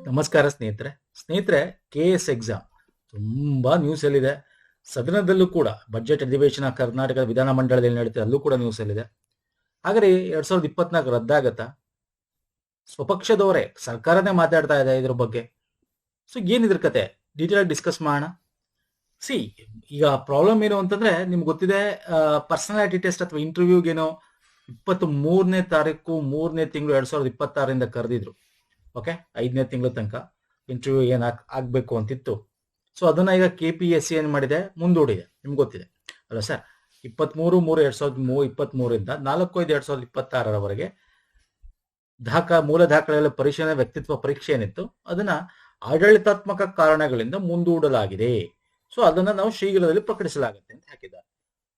ನಮಸ್ಕಾರ ಸ್ನೇಹಿತರೆ KS exam ತುಂಬಾ ನ್ಯೂಸ್ ಅಲ್ಲಿದೆ. ಸದನದಲ್ಲೂ ಕೂಡ ಬಜೆಟ್ ಅಧಿವೇಶನ ಕರ್ನಾಟಕ ವಿಧಾನಮಂಡಲದಲ್ಲಿ ನಡೀತಿದೆ, ಅಲ್ಲೂ ಕೂಡ ನ್ಯೂಸ್ ಅಲ್ಲಿದೆ. ಹಾಗಾದ್ರೆ 2024 ರದ್ದಾಗತ್ತಾ? ಸ್ವಪಕ್ಷದವರೇ ಸರ್ಕಾರನೇ ಮಾತಾಡ್ತಾ ಇದೆ ಇದ್ರ ಬಗ್ಗೆ. ಸೊ ಏನಿದ್ರ ಕತೆ ಡೀಟೇಲ್ ಆಗಿ ಡಿಸ್ಕಸ್ ಮಾಡೋಣ. ಸಿ, ಈಗ ಪ್ರಾಬ್ಲಮ್ ಏನು ಅಂತಂದ್ರೆ ನಿಮ್ಗೆ ಗೊತ್ತಿದೆ, ಪರ್ಸನಾಲಿಟಿ ಟೆಸ್ಟ್ ಅಥವಾ ಇಂಟರ್ವ್ಯೂಗೇನೋ 23ನೇ ತಾರೀಕು 3ನೇ ತಿಂಗಳು 2026 ಕರೆದಿದ್ರು. ಓಕೆ, 5ನೇ ತಿಂಗಳ ತನಕ ಇಂಟರ್ವ್ಯೂ ಏನ್ ಆಗ್ಬೇಕು ಅಂತಿತ್ತು. ಸೊ ಅದನ್ನ ಈಗ KPSC ಏನ್ ಮಾಡಿದೆ, ಮುಂದೂಡಿದೆ. ನಿಮ್ಗೆ ಗೊತ್ತಿದೆ ಅಲ್ಲ ಸರ್, 23/3/2023 4/5/2026 ಮೂಲ ದಾಖಲೆಗಳ ಪರಿಶೀಲನೆ ವ್ಯಕ್ತಿತ್ವ ಪರೀಕ್ಷೆ ಏನಿತ್ತು ಅದನ್ನ ಆಡಳಿತಾತ್ಮಕ ಕಾರಣಗಳಿಂದ ಮುಂದೂಡಲಾಗಿದೆ. ಸೊ ಅದನ್ನ ನಾವು ಶೀಘ್ರದಲ್ಲಿ ಪ್ರಕಟಿಸಲಾಗುತ್ತೆ ಅಂತ ಹಾಕಿದ್ದಾರೆ.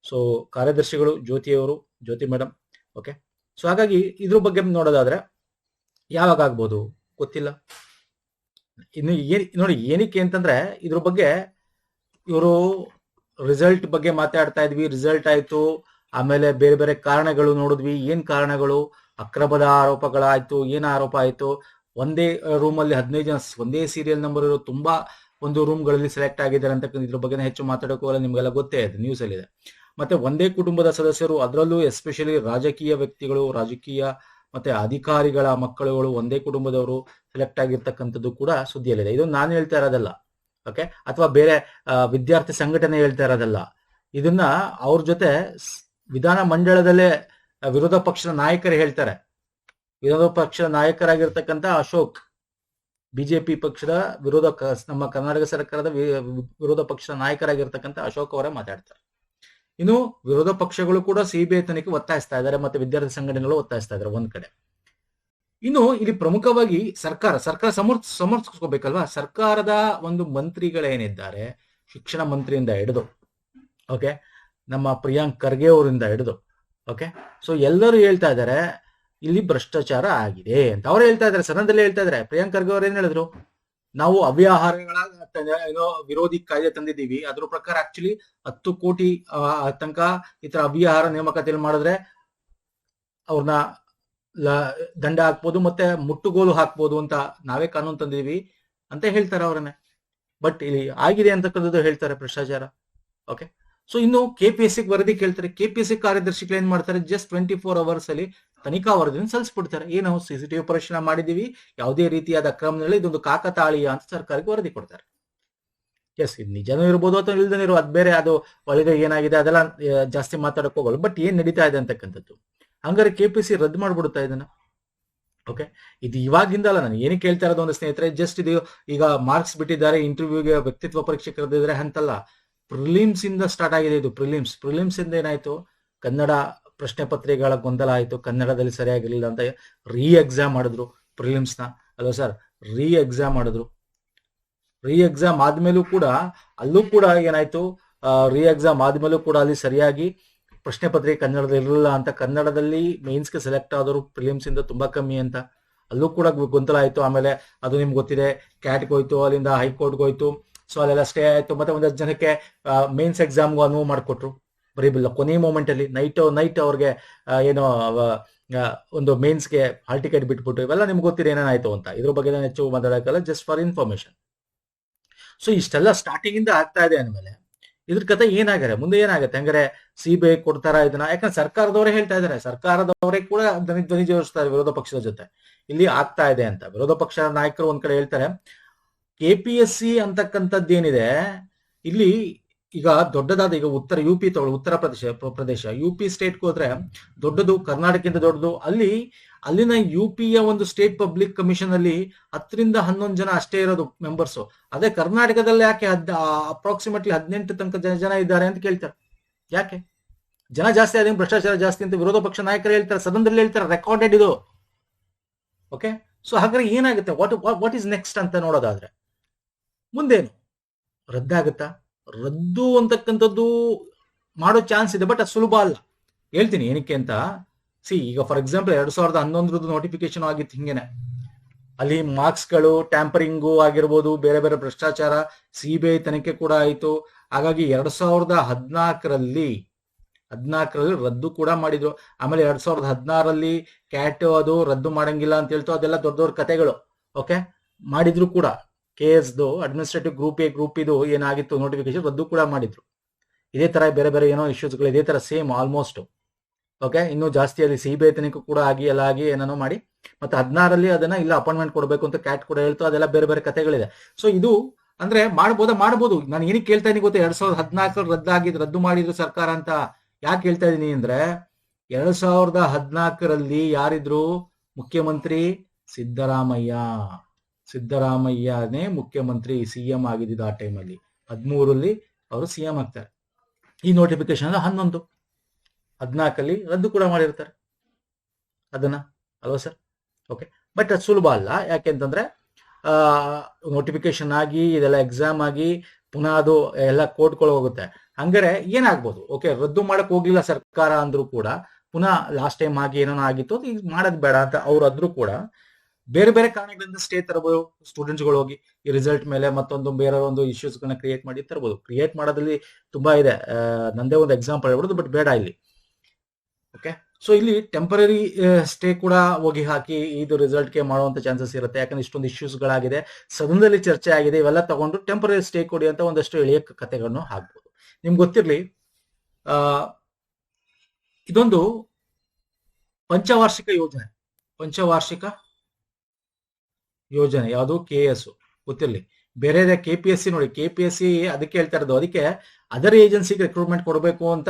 ಸೊ ಕಾರ್ಯದರ್ಶಿಗಳು ಜ್ಯೋತಿ ಮೇಡಮ್. ಓಕೆ, ಸೊ ಹಾಗಾಗಿ ಇದ್ರ ಬಗ್ಗೆ ನೋಡೋದಾದ್ರೆ ಯಾವಾಗ ಆಗ್ಬೋದು ಗೊತ್ತಿಲ್ಲ. ಇನ್ನು ನೋಡಿ ಏನಕ್ಕೆ ಅಂತಂದ್ರೆ ಇದ್ರ ಬಗ್ಗೆ ಇವರು ರಿಸಲ್ಟ್ ಬಗ್ಗೆ ಮಾತಾಡ್ತಾ ಇದ್ವಿ. ರಿಸಲ್ಟ್ ಆಯ್ತು, ಆಮೇಲೆ ಬೇರೆ ಬೇರೆ ಕಾರಣಗಳು ನೋಡಿದ್ವಿ. ಏನ್ ಕಾರಣಗಳು? ಅಕ್ರಮದ ಆರೋಪಗಳಾಯ್ತು, ಏನ್ ಆರೋಪ ಆಯ್ತು? ಒಂದೇ ರೂಮ್ ಅಲ್ಲಿ 15 ಜನ ಒಂದೇ ಸೀರಿಯಲ್ ನಂಬರ್ ಇರೋ ತುಂಬಾ ಒಂದು ರೂಮ್ಗಳಲ್ಲಿ ಸೆಲೆಕ್ಟ್ ಆಗಿದ್ದಾರೆ ಅಂತ ಇದ್ರ ಬಗ್ಗೆ ಹೆಚ್ಚು ಮಾತಾಡೋಕೋಲ್ಲ, ನಿಮ್ಗೆಲ್ಲ ಗೊತ್ತೇ ಇದೆ, ನ್ಯೂಸ್ ಅಲ್ಲಿ ಇದೆ. ಮತ್ತೆ ಒಂದೇ ಕುಟುಂಬದ ಸದಸ್ಯರು, ಅದರಲ್ಲೂ ಎಸ್ಪೆಷಲಿ ರಾಜಕೀಯ ವ್ಯಕ್ತಿಗಳು, ರಾಜಕೀಯ ಮತ್ತೆ ಅಧಿಕಾರಿಗಳ ಮಕ್ಕಳುಗಳು, ಒಂದೇ ಕುಟುಂಬದವರು ಸೆಲೆಕ್ಟ್ ಆಗಿರ್ತಕ್ಕಂಥದ್ದು ಕೂಡ ಸುದ್ದಿಯಲ್ಲಿದೆ. ಇದು ನಾನು ಹೇಳ್ತಾ ಇರೋದಲ್ಲ, ಓಕೆ, ಅಥವಾ ಬೇರೆ ವಿದ್ಯಾರ್ಥಿ ಸಂಘಟನೆ ಹೇಳ್ತಾ ಇರೋದಲ್ಲ. ಇದನ್ನ ಅವ್ರ ಜೊತೆ ವಿಧಾನ ಮಂಡಲದಲ್ಲೇ ವಿರೋಧ ಪಕ್ಷದ ನಾಯಕರು ಹೇಳ್ತಾರೆ. ವಿರೋಧ ಪಕ್ಷದ ನಾಯಕರಾಗಿರ್ತಕ್ಕಂಥ ಅಶೋಕ್, ಬಿಜೆಪಿ ಪಕ್ಷದ ನಮ್ಮ ಕರ್ನಾಟಕ ಸರ್ಕಾರದ ವಿರೋಧ ಪಕ್ಷದ ನಾಯಕರಾಗಿರ್ತಕ್ಕಂಥ ಅಶೋಕ್ ಅವರೇ ಮಾತಾಡ್ತಾರೆ. ಇನ್ನು ವಿರೋಧ ಪಕ್ಷಗಳು ಕೂಡ CBI ತನಿಖೆ ಒತ್ತಾಯಿಸ್ತಾ ಇದ್ದಾರೆ, ಮತ್ತೆ ವಿದ್ಯಾರ್ಥಿ ಸಂಘಟನೆಗಳು ಒತ್ತಾಯಿಸ್ತಾ ಇದ್ದಾರೆ ಒಂದ್ ಕಡೆ. ಇನ್ನು ಇಲ್ಲಿ ಪ್ರಮುಖವಾಗಿ ಸರ್ಕಾರ ಸಮರ್ಥಿಸ್ಕೋಬೇಕಲ್ವಾ. ಸರ್ಕಾರದ ಒಂದು ಮಂತ್ರಿಗಳೇನಿದ್ದಾರೆ, ಶಿಕ್ಷಣ ಮಂತ್ರಿಯಿಂದ ಹಿಡಿದು, ಓಕೆ, ನಮ್ಮ ಪ್ರಿಯಾಂಕ್ ಖರ್ಗೆ ಅವರಿಂದ ಹಿಡಿದು, ಓಕೆ, ಸೊ ಎಲ್ಲರೂ ಹೇಳ್ತಾ ಇದ್ದಾರೆ ಇಲ್ಲಿ ಭ್ರಷ್ಟಾಚಾರ ಆಗಿದೆ ಅಂತ. ಅವ್ರು ಹೇಳ್ತಾ ಇದ್ದಾರೆ, ಸದನದಲ್ಲಿ ಹೇಳ್ತಾ ಇದ್ದಾರೆ. ಪ್ರಿಯಾಂಕ್ ಖರ್ಗೆ ಅವ್ರು ಏನ್ ಹೇಳಿದ್ರು, ನಾವು ಅವ್ಯಾಹಾರಗಳ ಏನೋ ವಿರೋಧಿ ಕಾಯ್ದೆ ತಂದಿದ್ದೀವಿ, ಅದ್ರ ಪ್ರಕಾರ ಆಕ್ಚುಲಿ 10 ಕೋಟಿ ತನಕ ಈ ತರ ಅವ್ಯಾಹಾರ ನೇಮಕಾತಿಯಲ್ಲಿ ಮಾಡಿದ್ರೆ ಅವ್ರನ್ನ ದಂಡ ಹಾಕ್ಬೋದು, ಮತ್ತೆ ಮುಟ್ಟುಗೋಲು ಹಾಕ್ಬೋದು ಅಂತ ನಾವೇ ಕಾನೂನು ತಂದಿದೀವಿ ಅಂತ ಹೇಳ್ತಾರೆ ಅವ್ರನ್ನೇ. ಬಟ್ ಇಲ್ಲಿ ಆಗಿದೆ ಅಂತಕ್ಕಂಥದ್ದು ಹೇಳ್ತಾರೆ ಭ್ರಷ್ಟಾಚಾರ. ಓಕೆ, ಸೊ ಇನ್ನು KPSC ವರದಿ ಕೇಳ್ತಾರೆ. KPSC ಕಾರ್ಯದರ್ಶಿಗಳು ಏನ್ ಮಾಡ್ತಾರೆ, ಜಸ್ಟ್ 24 hours ಅಲ್ಲಿ ತನಿಖಾ ವರದಿಯನ್ನು ಸಲ್ಲಿಸ್ಬಿಡ್ತಾರೆ. ಏನು CCTV ಪರಿಶೀಲನೆ ಮಾಡಿದೀವಿ, ಯಾವುದೇ ರೀತಿಯಾದ ಅಕ್ರಮದಲ್ಲಿ ಇದೊಂದು ಕಾಕತಾಳೀಯ ಅಂತ ಸರ್ಕಾರಕ್ಕೆ ವರದಿ ಕೊಡ್ತಾರೆ. ಎಸ್, ಇದು ನಿಜನೂ ಇರ್ಬೋದು ಅಥವಾ ಇಲ್ದೇನೂ ಇರೋ, ಅದು ಬೇರೆ. ಅದು ಒಳಗೆ ಏನಾಗಿದೆ ಅದೆಲ್ಲ ಜಾಸ್ತಿ ಮಾತಾಡಕ್ ಹೋಗಲ್ಲ. ಬಟ್ ಏನ್ ನಡೀತಾ ಇದೆ ಅಂತಕ್ಕಂಥದ್ದು. ಹಂಗಾರೆ KPSC ರದ್ದು ಮಾಡ್ಬಿಡುತ್ತಾ ಇದನ್ನ? ಓಕೆ, ಇದು ಇವಾಗಿಂದ ಅಲ್ಲ, ನಾನು ಏನಕ್ಕೆ ಹೇಳ್ತಾ ಇರೋದು ಒಂದು ಸ್ನೇಹಿತರೆ, ಜಸ್ಟ್ ಇದು ಈಗ ಮಾರ್ಕ್ಸ್ ಬಿಟ್ಟಿದ್ದಾರೆ, ಇಂಟರ್ವ್ಯೂಗೆ ವ್ಯಕ್ತಿತ್ವ ಪರೀಕ್ಷೆ ಕರೆದಿದ್ದಾರೆ ಅಂತಲ್ಲ. ಪ್ರಿಲಿಮ್ಸ್ ಇಂದ ಸ್ಟಾರ್ಟ್ ಆಗಿದೆ ಇದು. ಪ್ರಿಲಿಮ್ಸ್ ಇಂದ ಏನಾಯ್ತು, ಕನ್ನಡ ಪ್ರಶ್ನೆ ಪತ್ರಿಕೆಗಳ ಗೊಂದಲ ಆಯ್ತು, ಕನ್ನಡದಲ್ಲಿ ಸರಿಯಾಗಿರ್ಲಿಲ್ಲ ಅಂತ ಎಕ್ಸಾಮ್ ಮಾಡಿದ್ರು ಪ್ರಿಲಿಮ್ಸ್ ನ. ಅಲ್ವಾ ಸರ್, ಎಕ್ಸಾಮ್ ಮಾಡಿದ್ರು. ಎಕ್ಸಾಮ್ ಆದ್ಮೇಲೂ ಕೂಡ ಅಲ್ಲೂ ಕೂಡ ಏನಾಯ್ತು, ಎಕ್ಸಾಮ್ ಆದ್ಮೇಲೂ ಕೂಡ ಅಲ್ಲಿ ಸರಿಯಾಗಿ ಪ್ರಶ್ನೆ ಪತ್ರಿಕೆ ಕನ್ನಡದಲ್ಲಿ ಇರಲಿಲ್ಲ ಅಂತ, ಕನ್ನಡದಲ್ಲಿ ಮೇನ್ಸ್ಗೆ ಸೆಲೆಕ್ಟ್ ಆದವರು ಪ್ರಿಲಿಮ್ಸ್ ಇಂದ ತುಂಬಾ ಕಮ್ಮಿ ಅಂತ ಅಲ್ಲೂ ಕೂಡ ಗೊಂದಲ ಆಯ್ತು. ಆಮೇಲೆ ಅದು ನಿಮ್ಗೆ ಗೊತ್ತಿದೆ, ಕ್ಯಾಟ್ಗೆ ಹೋಯ್ತು, ಅಲ್ಲಿಂದ ಹೈಕೋರ್ಟ್ಗೆ ಹೋಯ್ತು. ಸೊ ಅಲ್ಲೆಲ್ಲ ಸ್ಟೇ ಆಯ್ತು. ಮತ್ತೆ ಒಂದಷ್ಟು ಜನಕ್ಕೆ ಮೇನ್ಸ್ ಎಕ್ಸಾಮ್ಗೂ ಅನುವು ಮಾಡಿಕೊಟ್ರು, ಬರೀಬಿಲ್ಲ. ಕೊನೆ ಮೂಮೆಂಟ್ ಅಲ್ಲಿ ನೈಟ್ ಅವ್ರಿಗೆ ಏನೋ ಒಂದು ಮೇನ್ಸ್ಗೆ ಹಾಲ್ ಟಿಕೆಟ್ ಬಿಟ್ಬಿಟ್ಟು, ಇವೆಲ್ಲ ನಿಮ್ಗೆ ಗೊತ್ತಿದೆ ಏನೇನಾಯ್ತು ಅಂತ. ಇದ್ರ ಬಗ್ಗೆ ನಾನು ಹೆಚ್ಚು ಮಾತಾಡೋಕ್ಕಲ್ಲ, ಜಸ್ಟ್ ಫಾರ್ ಇನ್ಫಾರ್ಮೇಶನ್. ಸೊ ಇಷ್ಟೆಲ್ಲ ಸ್ಟಾರ್ಟಿಂಗ್ ಇಂದ ಆಗ್ತಾ ಇದೆ ಅಂದ್ಮೇಲೆ ಇದ್ರ ಕತೆ ಏನಾಗಿದೆ, ಮುಂದೆ ಏನಾಗುತ್ತೆ? ಹಂಗಾರೆ CBI ಕೊಡ್ತಾರ ಇದನ್ನ? ಯಾಕಂದ್ರೆ ಸರ್ಕಾರದವರೇ ಹೇಳ್ತಾ ಇದಾರೆ, ಸರ್ಕಾರದವರೇ ಕೂಡ ಧ್ವನಿ ಜೋಡಿಸ್ತಾರೆ ವಿರೋಧ ಪಕ್ಷದ ಜೊತೆ, ಇಲ್ಲಿ ಆಗ್ತಾ ಇದೆ ಅಂತ. ವಿರೋಧ ಪಕ್ಷದ ನಾಯಕರು ಒಂದ್ ಕಡೆ ಹೇಳ್ತಾರೆ, KPSC ಅಂತಕ್ಕಂಥದ್ದೇನಿದೆ ಇಲ್ಲಿ ಈಗ ದೊಡ್ಡದಾದ, ಈಗ UP ಉತ್ತರ ಪ್ರದೇಶ UP ಸ್ಟೇಟ್ಗೆ ಹೋದ್ರೆ ದೊಡ್ಡದು, ಕರ್ನಾಟಕದಿಂದ ದೊಡ್ಡದು. ಅಲ್ಲಿನ UPಯ ಒಂದು ಸ್ಟೇಟ್ ಪಬ್ಲಿಕ್ ಕಮಿಷನ್ ಅಲ್ಲಿ 10 ರಿಂದ 11 ಜನ ಅಷ್ಟೇ ಇರೋದು ಮೆಂಬರ್ಸ್. ಅದೇ ಕರ್ನಾಟಕದಲ್ಲಿ ಯಾಕೆ ಅಪ್ರಾಕ್ಸಿಮೇಟ್ಲಿ 18 ತನಕ ಜನ ಇದ್ದಾರೆ ಅಂತ ಕೇಳ್ತಾರೆ. ಯಾಕೆ ಜನ ಜಾಸ್ತಿ ಆದ್ರೆ ಭ್ರಷ್ಟಾಚಾರ ಜಾಸ್ತಿ ಅಂತ ವಿರೋಧ ಪಕ್ಷ ನಾಯಕರು ಹೇಳ್ತಾರೆ, ಸದನದಲ್ಲಿ ಹೇಳ್ತಾರೆ, ರೆಕಾರ್ಡೆಡ್ ಇದು. ಓಕೆ, ಸೊ ಹಾಗಾದ್ರೆ ಏನಾಗುತ್ತೆ, ವಾಟ್ ಈಸ್ ನೆಕ್ಸ್ಟ್ ಅಂತ ನೋಡೋದಾದ್ರೆ ಮುಂದೇನು ರದ್ದಾಗುತ್ತಾ? ರದ್ದು ಅಂತಕ್ಕಂಥದ್ದು ಮಾಡೋ ಚಾನ್ಸ್ ಇದೆ, ಬಟ್ ಅದು ಸುಲಭ ಅಲ್ಲ. ಹೇಳ್ತೀನಿ ಏನಕ್ಕೆ ಅಂತ. ಈಗ ಫಾರ್ ಎಕ್ಸಾಂಪಲ್ 2011 ನೋಟಿಫಿಕೇಶನ್ ಆಗಿತ್ತು ಹಿಂಗೇನೆ. ಅಲ್ಲಿ ಮಾರ್ಕ್ಸ್ಗಳು ಟ್ಯಾಂಪರಿಂಗು ಆಗಿರ್ಬೋದು, ಬೇರೆ ಬೇರೆ ಭ್ರಷ್ಟಾಚಾರ, CBI ತನಿಖೆ ಕೂಡ ಆಯಿತು. ಹಾಗಾಗಿ 2014ರಲ್ಲಿ ರದ್ದು ಕೂಡ ಮಾಡಿದ್ರು. ಆಮೇಲೆ 2016ರಲ್ಲಿ ಕ್ಯಾಟ್ ಅದು ರದ್ದು ಮಾಡಂಗಿಲ್ಲ ಅಂತ ಹೇಳ್ತು. ಅದೆಲ್ಲ ದೊಡ್ಡ ದೊಡ್ಡ ಕತೆಗಳು. ಓಕೆ, ಮಾಡಿದ್ರು ಕೂಡ ಕೆ ಎಸ್ದು ಅಡ್ಮಿನಿಸ್ಟ್ರೇಟಿವ್ ಗ್ರೂಪ್ ಎ ಗ್ರೂಪ್ ಇದು ಏನಾಗಿತ್ತು ನೋಟಿಫಿಕೇಶನ್ ರದ್ದು ಕೂಡ ಮಾಡಿದ್ರು. ಇದೇ ತರ ಬೇರೆ ಬೇರೆ ಏನೋ ಇಶ್ಯೂಸ್ಗಳು ಇದೇ ತರ ಸೇಮ್ ಆಲ್ಮೋಸ್ಟ್. ಓಕೆ, ಇನ್ನೂ ಜಾಸ್ತಿ ಅಲ್ಲಿ ಸಿಬಿಐ ತನಿಖೆ ಕೂಡ ಆಗಿ ಎಲ್ಲ ಆಗಿ ಏನೇನೋ ಮಾಡಿ ಮತ್ತೆ 16ರಲ್ಲಿ ಅದನ್ನ ಇಲ್ಲ ಅಪಾಯಿಂಟ್ಮೆಂಟ್ ಕೊಡಬೇಕು ಅಂತ ಕ್ಯಾಟ್ ಕೂಡ ಹೇಳ್ತು. ಅದೆಲ್ಲ ಬೇರೆ ಬೇರೆ ಕಥೆಗಳಿದೆ. ಸೊ ಇದು ಅಂದ್ರೆ ಮಾಡ್ಬೋದು. ನಾನು ಏನಕ್ಕೆ ಕೇಳ್ತಾ ಇದೀನಿ ಗೊತ್ತಾ, 2014 ರದ್ದು ಮಾಡಿದ್ರು ಸರ್ಕಾರ ಅಂತ ಯಾಕೆ ಹೇಳ್ತಾ ಇದೀನಿ ಅಂದ್ರೆ 2014ರಲ್ಲಿ ಯಾರಿದ್ರು ಮುಖ್ಯಮಂತ್ರಿ? ಸಿದ್ದರಾಮಯ್ಯನೇ ಮುಖ್ಯಮಂತ್ರಿ, ಸಿಎಂ ಆಗಿದ್ದು ಆ ಟೈಮಲ್ಲಿ. 13ರಲ್ಲಿ ಅವರು ಸಿಎಂ ಆಗ್ತಾರೆ. ಈ ನೋಟಿಫಿಕೇಶನ್ 11, 14ರಲ್ಲಿ ರದ್ದು ಕೂಡ ಮಾಡಿರ್ತಾರೆ ಅದನ್ನ, ಅಲ್ವಾ ಸರ್? ಓಕೆ, ಬಟ್ ಅದು ಸುಲಭ ಅಲ್ಲ. ಯಾಕೆಂತಂದ್ರೆ ನೋಟಿಫಿಕೇಶನ್ ಆಗಿ ಇದೆಲ್ಲ ಎಕ್ಸಾಮ್ ಆಗಿ ಪುನಃ ಅದು ಎಲ್ಲ ಕೋರ್ಟ್ಗಳು ಹೋಗುತ್ತೆ. ಹಂಗಾರೆ ಏನಾಗ್ಬೋದು? ಓಕೆ, ರದ್ದು ಮಾಡಕ್ ಹೋಗ್ಲಿಲ್ಲ ಸರ್ಕಾರ ಅಂದ್ರೂ ಕೂಡ ಪುನಃ ಲಾಸ್ಟ್ ಟೈಮ್ ಆಗಿ ಏನೋ ಆಗಿತ್ತು, ಈಗ ಮಾಡೋದ್ ಬೇಡ ಅಂತ ಅವ್ರು ಆದ್ರೂ ಕೂಡ ಬೇರೆ ಬೇರೆ ಕಾರಣಗಳಿಂದ ಸ್ಟೇ ತರಬಹುದು. ಸ್ಟೂಡೆಂಟ್ಸ್ಗಳು ಹೋಗಿ ಈ ರಿಸಲ್ಟ್ ಮೇಲೆ ಮತ್ತೊಂದು ಬೇರೆ ಒಂದು ಇಶ್ಯೂಸ್ ಗಳನ್ನ ಕ್ರಿಯೇಟ್ ಮಾಡಿ ತರಬಹುದು. ಕ್ರಿಯೇಟ್ ಮಾಡೋದ್ರಲ್ಲಿ ತುಂಬಾ ಇದೆ. ನಂದೇ ಒಂದು ಎಕ್ಸಾಂಪಲ್ ಹೇಳ್ಬಿಡೋದು, ಬಟ್ ಬೇಡ ಇಲ್ಲಿ. ಓಕೆ, ಸೊ ಇಲ್ಲಿ ಟೆಂಪರರಿ ಸ್ಟೇ ಕೂಡ ಹೋಗಿ ಹಾಕಿ ಇದು ರಿಸಲ್ಟ್ಗೆ ಮಾಡುವಂತ ಚಾನ್ಸಸ್ ಇರುತ್ತೆ. ಯಾಕಂದ್ರೆ ಇಷ್ಟೊಂದು ಇಶ್ಯೂಸ್ ಗಳಾಗಿದೆ, ಸದನದಲ್ಲಿ ಚರ್ಚೆ ಆಗಿದೆ, ಇವೆಲ್ಲ ತಗೊಂಡು ಟೆಂಪರರಿ ಸ್ಟೇ ಕೊಡಿ ಅಂತ ಒಂದಷ್ಟು ಎಳೆಯ ಕಥೆಗಳನ್ನು ಹಾಕ್ಬೋದು. ನಿಮ್ಗೆ ಗೊತ್ತಿರ್ಲಿ, ಇದೊಂದು ಪಂಚವಾರ್ಷಿಕ ಯೋಜನೆ ಯಾವುದು? KS ಗೊತ್ತಿರ್ಲಿ. ಬೇರೆ KPSC ನೋಡಿ, KPSC ಅದಕ್ಕೆ ಹೇಳ್ತಾ ಇರೋದು, ಅದಕ್ಕೆ ಅದರ್ ಏಜೆನ್ಸಿಗೆ ರಿಕ್ರೂಟ್ಮೆಂಟ್ ಕೊಡಬೇಕು ಅಂತ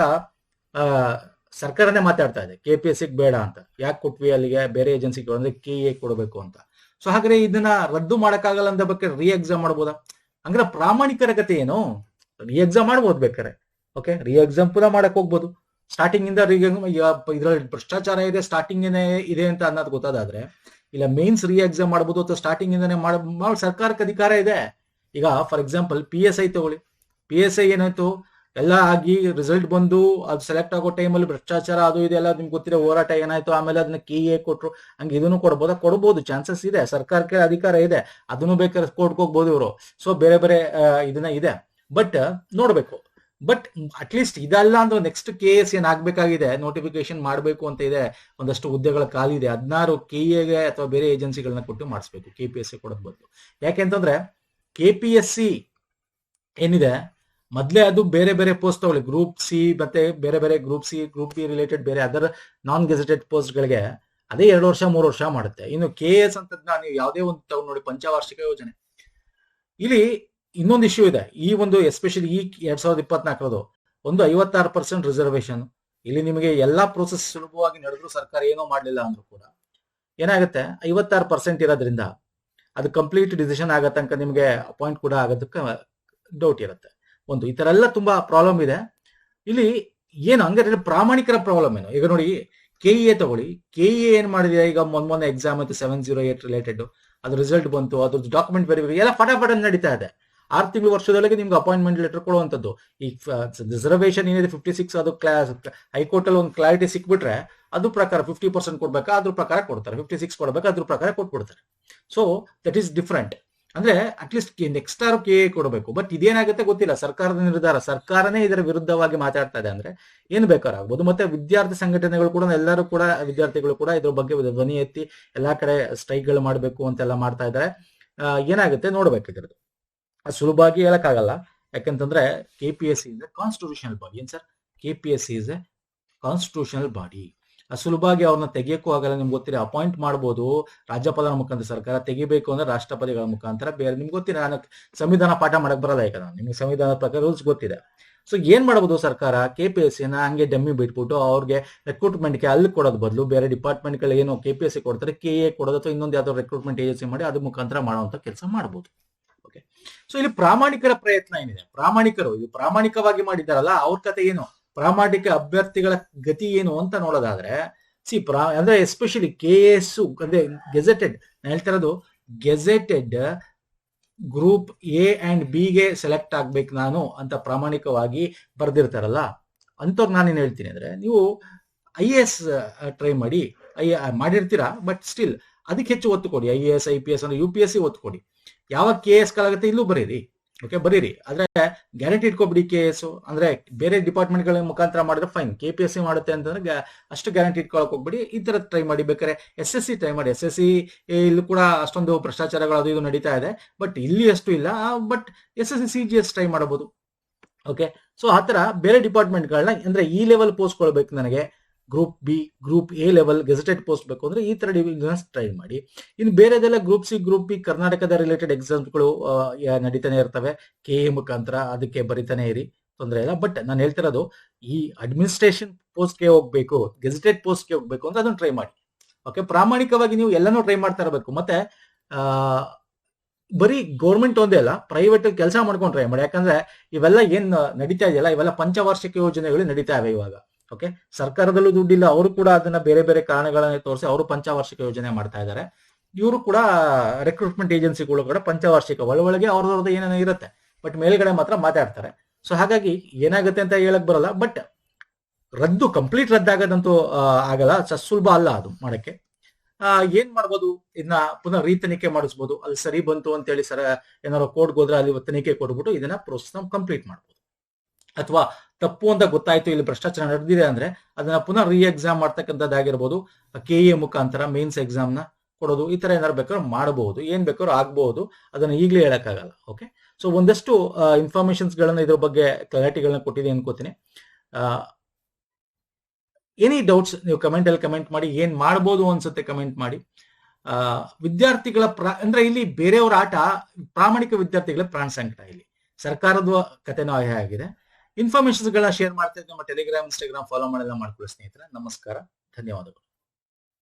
ಸರ್ಕಾರನೇ ಮಾತಾಡ್ತಾ ಇದೆ. KPSC ಬೇಡ ಅಂತ ಯಾಕೆ ಕೊಟ್ವಿ ಅಲ್ಲಿಗೆ, ಬೇರೆ ಏಜೆನ್ಸಿಗೆ ಅಂದ್ರೆ KA ಕೊಡಬೇಕು ಅಂತ. ಸೊ ಹಾಗಾದ್ರೆ ಇದನ್ನ ರದ್ದು ಮಾಡಕ್ಕಾಗಲ್ಲ ಅಂತ ಬಗ್ಗೆ ರೀ ಎಕ್ಸಾಮ್ ಮಾಡ್ಬೋದಾ? ಹಂಗಾರೆ ಪ್ರಾಮಾಣಿಕರ ಕತೆ ಏನು? ರೀ ಎಕ್ಸಾಮ್ ಮಾಡ್ಬೋದು ಬೇಕಾರೆ. ಓಕೆ, ರೀ ಎಕ್ಸಾಮ್ ಪುನಃ ಮಾಡಕ್ ಹೋಗ್ಬೋದು. ಸ್ಟಾರ್ಟಿಂಗ್ ಇಂದ ಇದ್ರಲ್ಲಿ ಭ್ರಷ್ಟಾಚಾರ ಇದೆ, ಸ್ಟಾರ್ಟಿಂಗ್ ಇದೆ ಅಂತ ಅನ್ನೋದು ಗೊತ್ತಾದ್ರೆ ಇಲ್ಲ ಮೇನ್ಸ್ ರೀ ಎಕ್ಸಾಮ್ ಮಾಡ್ಬೋದು, ಅಥವಾ ಸ್ಟಾರ್ಟಿಂಗ್ ಇಂದಾನೆ ಸರ್ಕಾರಕ್ಕೆ ಅಧಿಕಾರ ಇದೆ. ಈಗ ಫಾರ್ ಎಕ್ಸಾಂಪಲ್ PSI ತಗೊಳ್ಳಿ. PSI ಏನಾಯ್ತು, ಎಲ್ಲ ಆಗಿ ರಿಸಲ್ಟ್ ಬಂದು ಅದು ಸೆಲೆಕ್ಟ್ ಆಗೋ ಟೈಮಲ್ಲಿ ಭ್ರಷ್ಟಾಚಾರ ಅದು ಇದೆಲ್ಲ ನಿಮ್ಗೆ ಗೊತ್ತಿರೋ ಹೋರಾಟ ಏನಾಯ್ತು. ಆಮೇಲೆ ಅದನ್ನ KA ಕೊಟ್ರು. ಹಂಗೆ ಇದನ್ನು ಕೊಡ್ಬೋದು, ಚಾನ್ಸಸ್ ಇದೆ, ಸರ್ಕಾರಕ್ಕೆ ಅಧಿಕಾರ ಇದೆ. ಅದನ್ನು ಬೇಕಾದ್ರೆ ಕೋರ್ಟ್ಗೆ ಹೋಗ್ಬೋದು ಇವರು. ಸೊ ಬೇರೆ ಬೇರೆ ಇದನ್ನ ಇದೆ, ಬಟ್ ನೋಡ್ಬೇಕು. ಬಟ್ ಅಟ್ಲೀಸ್ಟ್ ಇದಲ್ಲ ಅಂದ್ರೆ ನೆಕ್ಸ್ಟ್ KS ಏನಾಗಬೇಕಾಗಿದೆ, ನೋಟಿಫಿಕೇಶನ್ ಮಾಡಬೇಕು ಅಂತ ಇದೆ. ಒಂದಷ್ಟು ಹುದ್ದೆಗಳ ಖಾಲಿ ಇದೆ, 16 KAಗೆ ಅಥವಾ ಬೇರೆ ಏಜೆನ್ಸಿಗಳನ್ನ ಕೊಟ್ಟು ಮಾಡಿಸ್ಬೇಕು, KPSC ಕೊಡೋದ್ ಬದಲು. ಯಾಕೆಂತಂದ್ರೆ KPSC ಏನಿದೆ ಮೊದ್ಲೇ ಅದು ಬೇರೆ ಬೇರೆ ಪೋಸ್ಟ್ ತಗೊಳ್ಳಿ, ಗ್ರೂಪ್ C ಮತ್ತೆ ಬೇರೆ ಬೇರೆ group C, group B related ಬೇರೆ ಅದರ್ ನಾನ್ ಗೆಜೆಟೆಡ್ ಪೋಸ್ಟ್ ಗಳಿಗೆ ಅದೇ 2 ವರ್ಷ 3 ವರ್ಷ ಮಾಡುತ್ತೆ. ಇನ್ನು KS ಅಂತ ನೀವು ಯಾವುದೇ ಒಂದು ತಗೊಂಡು ನೋಡಿ, ಪಂಚವಾರ್ಷಿಕ ಯೋಜನೆ. ಇಲ್ಲಿ ಇನ್ನೊಂದು ಇಶ್ಯೂ ಇದೆ. ಈ ಒಂದು ಎಸ್ಪೆಷಲಿ ಈ 2024 ಒಂದು 56% ರಿಸರ್ವೇಶನ್. ಇಲ್ಲಿ ನಿಮಗೆ ಎಲ್ಲಾ ಪ್ರೋಸೆಸ್ ಸುಲಭವಾಗಿ ನಡೆದ್ರು, ಸರ್ಕಾರ ಏನೋ ಮಾಡ್ಲಿಲ್ಲ ಅಂದ್ರೂ ಕೂಡ ಏನಾಗುತ್ತೆ, 56% ಇರೋದ್ರಿಂದ ಅದು ಕಂಪ್ಲೀಟ್ ಡಿಸಿಷನ್ ಆಗೋ ತನಕ ನಿಮಗೆ ಅಪಾಯಿಂಟ್ ಕೂಡ ಆಗೋದಕ್ಕೆ ಡೌಟ್ ಇರುತ್ತೆ. ಒಂದು ಈ ತರ ಎಲ್ಲ ತುಂಬಾ ಪ್ರಾಬ್ಲಮ್ ಇದೆ ಇಲ್ಲಿ. ಏನು ಹಂಗಾದ್ರೆ ಪ್ರಾಮಾಣಿಕರ ಪ್ರಾಬ್ಲಮ್ ಏನು? ಈಗ ನೋಡಿ, KA ತಗೊಳ್ಳಿ. KA ಏನ್ ಮಾಡಿದೆ, ಈಗ ಮೊನ್ನೆ ಎಕ್ಸಾಮ್ ಆಯ್ತು 708 ರಿಲೇಟೆಡ್, ಅದು ರಿಸಲ್ಟ್ ಬಂತು, ಅದ್ರದ್ದು ಡಾಕ್ಯುಮೆಂಟ್ ವೆರಿಫೈ ಎಲ್ಲ ಫಟಾಫಟ ನಡೀತಾ ಇದೆ. 6 ತಿಂಗಳು ವರ್ಷದೊಳಗೆ ನಿಮ್ಗೆ ಅಪಾಯಿಂಟ್ಮೆಂಟ್ ಲೆಟರ್ ಕೊಡುವಂಥದ್ದು. ಈ ರಿಸರ್ವೇಶನ್ ಏನಿದೆ 56, ಅದು ಹೈಕೋರ್ಟ್ ಅಲ್ಲಿ ಒಂದು ಕ್ಲಾರಿಟಿ ಸಿಕ್ಬಿಟ್ರೆ ಅದ್ರ ಪ್ರಕಾರ 50% ಕೊಡ್ಬೇಕಾ, ಅದ್ರ ಪ್ರಕಾರ ಕೊಡ್ತಾರೆ. 56 ಕೊಡ್ಬೇಕಾ, ಅದ್ರ ಪ್ರಕಾರ ಕೊಟ್ಬಿಡ್ತಾರೆ. So that is different. ಅಂದ್ರೆ ಅಟ್ಲೀಸ್ಟ್ ನೆಕ್ಸ್ಟ್ KA ಕೊಡಬೇಕು. ಬಟ್ ಇದೇನಾಗುತ್ತೆ ಗೊತ್ತಿಲ್ಲ, ಸರ್ಕಾರದ ನಿರ್ಧಾರ. ಸರ್ಕಾರನೇ ಇದರ ವಿರುದ್ಧವಾಗಿ ಮಾತಾಡ್ತಾ ಇದೆ ಅಂದ್ರೆ ಏನು ಬೇಕಾರಾಗ್ಬೋದು. ಮತ್ತೆ ವಿದ್ಯಾರ್ಥಿ ಸಂಘಟನೆಗಳು ಕೂಡ, ಎಲ್ಲರೂ ಕೂಡ ವಿದ್ಯಾರ್ಥಿಗಳು ಕೂಡ ಇದ್ರ ಬಗ್ಗೆ ಧ್ವನಿ ಎತ್ತಿ ಎಲ್ಲಾ ಕಡೆ ಸ್ಟ್ರೈಕ್ಗಳು ಮಾಡಬೇಕು ಅಂತೆಲ್ಲ ಮಾಡ್ತಾ ಇದ್ದಾರೆ. ಏನಾಗುತ್ತೆ ನೋಡ್ಬೇಕು. ಇದ್ರದ್ದು ಸುಲಭವಾಗಿ ಹೇಳಕ್ಕಾಗಲ್ಲ. ಯಾಕಂತಂದ್ರೆ KPSC is a constitutional body. ಏನ್ sir? KPSC is a constitutional body. ಸುಲಭವಾಗಿ ಅವ್ರನ್ನ ತೆಗಿಯಕ್ಕೂ ಆಗಲ್ಲ. ನಿಮ್ಗೆ ಗೊತ್ತಿದೆ, ಅಪಾಯಿಂಟ್ ಮಾಡ್ಬೋದು ರಾಜ್ಯಪಾಲರ ಮುಖಾಂತರ, ಸರ್ಕಾರ ತೆಗಿಬೇಕು ಅಂದ್ರೆ ರಾಷ್ಟ್ರಪತಿಗಳ ಮುಖಾಂತರ. ಬೇರೆ ನಿಮ್ಗೆ ಗೊತ್ತಿದೆ, ನಾನು ಸಂವಿಧಾನ ಪಾಠ ಮಾಡಕ್ ಬರಲ್ಲ. ಈಗ ನಿಮ್ಗೆ ಸಂವಿಧಾನದ ಪ್ರಕಾರ ರೂಲ್ಸ್ ಗೊತ್ತಿದೆ. ಸೊ ಏನ್ ಮಾಡ್ಬೋದು ಸರ್ಕಾರ, KPSCನ ಹಂಗೆ ಡಮ್ಮಿ ಬಿಟ್ಬಿಟ್ಟು ಅವ್ರಿಗೆ ರಿಕ್ರೂಟ್ಮೆಂಟ್ಗೆ ಅಲ್ಲಿ ಕೊಡೋದ್ ಬದಲು ಬೇರೆ ಡಿಪಾರ್ಟ್ಮೆಂಟ್ಗಳು ಏನು KPSC ಕೊಡ್ತಾರೆ, KA ಕೊಡೋದು ಅಥವಾ ಇನ್ನೊಂದು ಯಾವ್ದೋ ರಿಕ್ರೂಟ್ಮೆಂಟ್ ಏಜೆನ್ಸಿ ಮಾಡಿ ಅದ್ರ ಮುಖಾಂತರ ಮಾಡುವಂತ ಕೆಲಸ ಮಾಡ್ಬೋದು. ಓಕೆ, ಸೊ ಇಲ್ಲಿ ಪ್ರಾಮಾಣಿಕರ ಪ್ರಯತ್ನ ಏನಿದೆ, ಪ್ರಾಮಾಣಿಕರು ಇದು ಪ್ರಾಮಾಣಿಕವಾಗಿ ಮಾಡಿದಾರಲ್ಲ, ಅವ್ರ ಕತೆ ಏನು, ಪ್ರಾಮಾಣಿಕ ಅಭ್ಯರ್ಥಿಗಳ ಗತಿ ಏನು ಅಂತ ನೋಡೋದಾದ್ರೆ ಅಂದ್ರೆ ಎಸ್ಪೆಷಲಿ KS ಅಂದ್ರೆ ಗೆಜೆಟೆಡ್, ನಾನು ಹೇಳ್ತಾ ಇರೋದು gazetted group A and B ಗೆ ಸೆಲೆಕ್ಟ್ ಆಗ್ಬೇಕು ನಾನು ಅಂತ ಪ್ರಾಮಾಣಿಕವಾಗಿ ಬರ್ದಿರ್ತಾರಲ್ಲ ಅಂತವ್ರು ನಾನೇನ್ ಹೇಳ್ತೀನಿ ಅಂದ್ರೆ, ನೀವು IAS ಟ್ರೈ ಮಾಡಿರ್ತೀರಾ, ಬಟ್ ಸ್ಟಿಲ್ ಅದಕ್ಕೆ ಹೆಚ್ಚು ಒತ್ತು ಕೊಡಿ. IAS IPS ಅಂದ್ರೆ UPSC ಒತ್ತು ಕೊಡಿ. ಯಾವಾಗ KS ಕಾಲಾಗುತ್ತೆ ಇಲ್ಲೂ ಬರೀರಿ. ಓಕೆ, ಬರೀರಿ. ಆದ್ರೆ ಗ್ಯಾರಂಟಿ ಇಟ್ಕೊಬಿಡಿ KS, ಅಂದ್ರೆ ಬೇರೆ ಡಿಪಾರ್ಟ್ಮೆಂಟ್ ಗಳ ಮುಖಾಂತರ ಮಾಡಿದ್ರೆ ಫೈನ್. KPSC ಮಾಡುತ್ತೆ ಅಂತಂದ್ರೆ ಅಷ್ಟು ಗ್ಯಾರಂಟಿ ಇಟ್ಕೊಳಕ್ ಹೋಗ್ಬಿಡಿ. ಈ ತರ ಟ್ರೈ ಮಾಡಿ. ಬೇಕಾದ್ರೆ SSC ಟ್ರೈ ಮಾಡಿ. SSC ಇಲ್ಲೂ ಕೂಡ ಅಷ್ಟೊಂದು ಭ್ರಷ್ಟಾಚಾರಗಳು ಅದು ಇದು ನಡೀತಾ ಇದೆ, ಬಟ್ ಇಲ್ಲಿ ಅಷ್ಟು ಇಲ್ಲ. ಬಟ್ SSC CGS ಟ್ರೈ ಮಾಡಬಹುದು. ಓಕೆ, ಸೊ ಆತರ ಬೇರೆ ಡಿಪಾರ್ಟ್ಮೆಂಟ್ಗಳನ್ನ, ಅಂದ್ರೆ ಈ ಲೆವೆಲ್ ಪೋಸ್ಟ್ ಕೊಡ್ಬೇಕು ನನಗೆ, group B, group A level gazetted post ಬೇಕು ಅಂದ್ರೆ ಈ ತರ ಡಿವಿಷನ್ಸ್ ಟ್ರೈ ಮಾಡಿ. ಇನ್ನು ಬೇರೆದೆಲ್ಲ ಗ್ರೂಪ್ ಸಿ, ಗ್ರೂಪ್ ಬಿ ಕರ್ನಾಟಕದ ರಿಲೇಟೆಡ್ ಎಕ್ಸಾಮ್ಸ್ಗಳು ನಡೀತಾನೆ ಇರ್ತವೆ. KA ಮುಖಾಂತರ ಅದಕ್ಕೆ ಬರಿತಾನೆ ಇರಿ, ತೊಂದರೆ ಇಲ್ಲ. ಬಟ್ ನಾನು ಹೇಳ್ತಿರೋದು, ಈ ಅಡ್ಮಿನಿಸ್ಟ್ರೇಷನ್ ಪೋಸ್ಟ್ಗೆ ಹೋಗ್ಬೇಕು, ಗೆಜೆಟೆಡ್ ಪೋಸ್ಟ್ಗೆ ಹೋಗ್ಬೇಕು ಅಂದ್ರೆ ಅದನ್ನ ಟ್ರೈ ಮಾಡಿ. ಓಕೆ, ಪ್ರಾಮಾಣಿಕವಾಗಿ ನೀವು ಎಲ್ಲನೂ ಟ್ರೈ ಮಾಡ್ತಾ ಇರಬೇಕು. ಮತ್ತೆ ಬರೀ ಗೌರ್ಮೆಂಟ್ ಒಂದೇ ಅಲ್ಲ, ಪ್ರೈವೇಟ್ ಕೆಲಸ ಮಾಡ್ಕೊಂಡು ಟ್ರೈ ಮಾಡಿ. ಯಾಕಂದ್ರೆ ಇವೆಲ್ಲ ಏನ್ ನಡೀತಾ ಇದೆಯಲ್ಲ, ಇವೆಲ್ಲ ಪಂಚವಾರ್ಷಿಕ ಯೋಜನೆಗಳು ನಡೀತಾ ಇವೆ ಇವಾಗ. ಓಕೆ, ಸರ್ಕಾರದಲ್ಲೂ ದುಡ್ಡಿಲ್ಲ, ಅವರು ಕೂಡ ಅದನ್ನ ಬೇರೆ ಬೇರೆ ಕಾರಣಗಳನ್ನ ತೋರಿಸಿ ಅವರು ಪಂಚವಾರ್ಷಿಕ ಯೋಜನೆ ಮಾಡ್ತಾ ಇದ್ದಾರೆ. ಇವರು ಕೂಡ ರೆಕ್ರೂಟ್ಮೆಂಟ್ ಏಜೆನ್ಸಿಗಳು ಕೂಡ ಪಂಚವಾರ್ಷಿಕ ಒಳಗೆ ಅವ್ರದ್ದು ಏನೇನೋ ಇರುತ್ತೆ, ಬಟ್ ಮೇಲ್ಗಡೆ ಮಾತ್ರ ಮಾತಾಡ್ತಾರೆ. ಸೊ ಹಾಗಾಗಿ ಏನಾಗುತ್ತೆ ಅಂತ ಹೇಳಕ್ ಬರಲ್ಲ. ಬಟ್ ಕಂಪ್ಲೀಟ್ ರದ್ದಾಗದಂತೂ ಆಗಲ್ಲ, ಸುಲಭ ಅಲ್ಲ ಅದು ಮಾಡಕ್ಕೆ. ಏನ್ ಮಾಡ್ಬೋದು, ಇದನ್ನ ಪುನಃ ರೀತನಿಖೆ ಮಾಡಿಸ್ಬೋದು. ಅಲ್ಲಿ ಸರಿ ಬಂತು ಅಂತ ಹೇಳಿ ಏನಾದ್ರು ಕೋರ್ಟ್ಗೆ ಹೋದ್ರೆ ಅಲ್ಲಿ ತನಿಖೆ ಕೊಡ್ಬಿಟ್ಟು ಇದನ್ನ ಪ್ರೋಸೆಸ್ ಕಂಪ್ಲೀಟ್ ಮಾಡ್ಬೋದು. ಅಥವಾ ತಪ್ಪು ಅಂತ ಗೊತ್ತಾಯ್ತು, ಇಲ್ಲಿ ಭ್ರಷ್ಟಾಚಾರ ನಡೆದಿದೆ ಅಂದ್ರೆ ಅದನ್ನ ಪುನಃ ಎಕ್ಸಾಮ್ ಮಾಡ್ತಕ್ಕಂಥದ್ದಾಗಿರ್ಬೋದು. KA ಮುಖಾಂತರ ಮೇನ್ಸ್ ಎಕ್ಸಾಮ್ ನ ಕೊಡೋದು, ಈ ತರ ಏನಾದ್ರು ಬೇಕಾದ್ರೂ ಮಾಡಬಹುದು, ಏನ್ ಬೇಕಾದ್ರೂ ಆಗ್ಬಹುದು. ಅದನ್ನ ಈಗಲೇ ಹೇಳಕ್ಕಾಗಲ್ಲ. ಓಕೆ, ಸೊ ಒಂದಷ್ಟು ಇನ್ಫಾರ್ಮೇಶನ್ಸ್ ಗಳನ್ನ ಇದ್ರ ಬಗ್ಗೆ ಕ್ಲಾರಿಟಿಗಳನ್ನ ಕೊಟ್ಟಿದೆ ಅನ್ಕೋತೀನಿ. ಎನಿ ಡೌಟ್ಸ್ ನೀವು ಕಮೆಂಟ್ ಅಲ್ಲಿ ಕಮೆಂಟ್ ಮಾಡಿ. ಏನ್ ಮಾಡ್ಬೋದು ಅನ್ಸುತ್ತೆ ಕಮೆಂಟ್ ಮಾಡಿ. ವಿದ್ಯಾರ್ಥಿಗಳ ಅಂದ್ರೆ ಇಲ್ಲಿ ಬೇರೆಯವರ ಆಟ, ಪ್ರಾಮಾಣಿಕ ವಿದ್ಯಾರ್ಥಿಗಳ ಪ್ರಾಣ ಸಂಕಟ. ಇಲ್ಲಿ ಸರ್ಕಾರದ ಕಥೆನೂ ಆಗಿದೆ. ಇನ್ಫಾರ್ಮೇಶನ್ಸ್ ಗಳನ್ನ ಶೇರ್ ಮಾಡ್ತಾ ಇದ್ದೆ. ನಮ್ಮ ಟೆಲಿಗ್ರಾಮ್, ಇನ್ಸ್ಟಾಗ್ರಾಮ್ ಫಾಲೋ ಮಾಡೋದನ್ನ ಮಾಡ್ಕೊಳ್ಳಿ ಸ್ನೇಹಿತರೆ. ನಮಸ್ಕಾರ, ಧನ್ಯವಾದಗಳು.